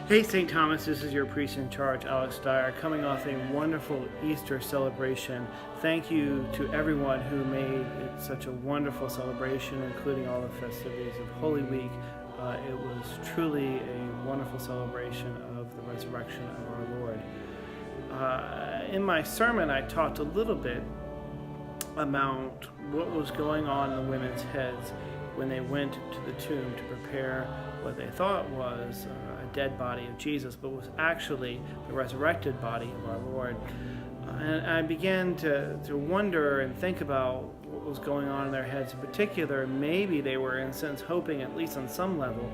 Hey St. Thomas, this is your priest in charge, Alex Dyer, coming off a wonderful Easter celebration. Thank you to everyone who made it such a wonderful celebration, including all the festivities of Holy Week. It was truly a wonderful celebration of the resurrection of our Lord. In my sermon, I talked a little bit about what was going on in the women's heads when they went to the tomb to prepare what they thought was a dead body of Jesus, but was actually the resurrected body of our Lord. And I began to wonder and think about what was going on in their heads. In particular, maybe they were in a sense hoping, at least on some level,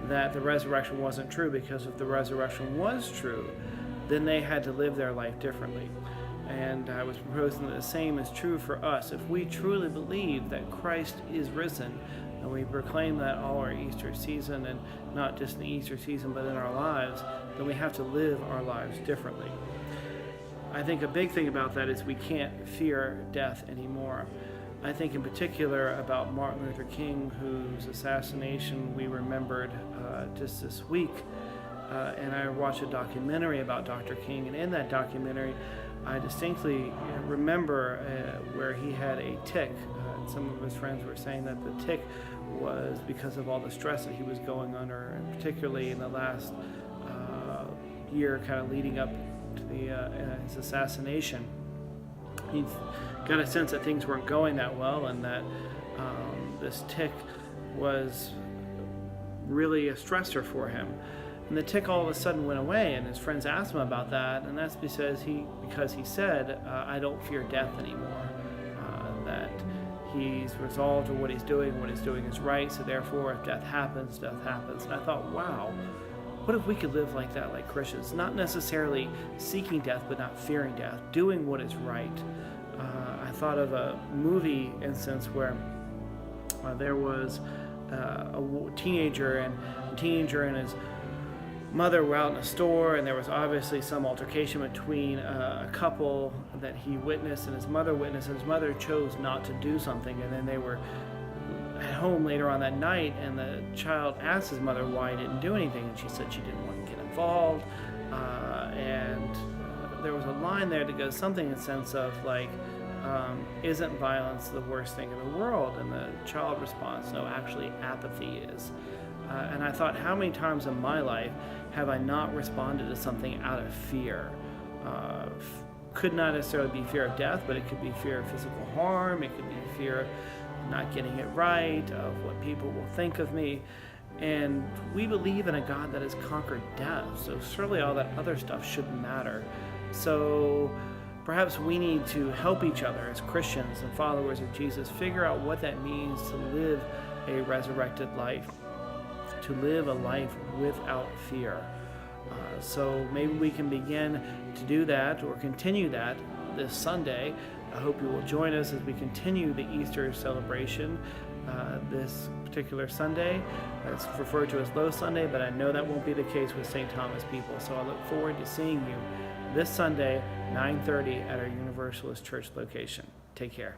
that the resurrection wasn't true, because if the resurrection was true, then they had to live their life differently. And I was proposing that the same is true for us. If we truly believe that Christ is risen, and we proclaim that all our Easter season, and not just in the Easter season, but in our lives, then we have to live our lives differently. I think a big thing about that is we can't fear death anymore. I think in particular about Martin Luther King, whose assassination we remembered just this week. And I watched a documentary about Dr. King, and in that documentary, I distinctly remember where he had a tic. Some of his friends were saying that the tic was because of all the stress that he was going under, and particularly in the last year kind of leading up to his assassination. He got a sense that things weren't going that well, and that this tic was really a stressor for him. And the tic all of a sudden went away, and his friends asked him about that, and that's because he said, I don't fear death anymore, that he's resolved to what he's doing is right, so therefore if death happens, death happens. And I thought, wow, what if we could live like that, like Christians, not necessarily seeking death, but not fearing death, doing what is right. I thought of a movie instance where there was a teenager and his mother were out in a store, and there was obviously some altercation between a couple that he witnessed and his mother witnessed, and his mother chose not to do something. And then they were at home later on that night, and the child asked his mother why he didn't do anything, and she said she didn't want to get involved. And there was a line there that goes something in the sense of like, isn't violence the worst thing in the world? And the child responds, no, actually apathy is. And I thought, how many times in my life have I not responded to something out of fear? Could not necessarily be fear of death, but it could be fear of physical harm. It could be fear of not getting it right, of what people will think of me. And we believe in a God that has conquered death, so surely all that other stuff shouldn't matter. So perhaps we need to help each other as Christians and followers of Jesus figure out what that means to live a resurrected life, to live a life without fear. So maybe we can begin to do that or continue that this Sunday. I hope you will join us as we continue the Easter celebration this particular Sunday. It's referred to as Low Sunday, but I know that won't be the case with St. Thomas people. So I look forward to seeing you this Sunday, 9:30 at our Universalist Church location. Take care.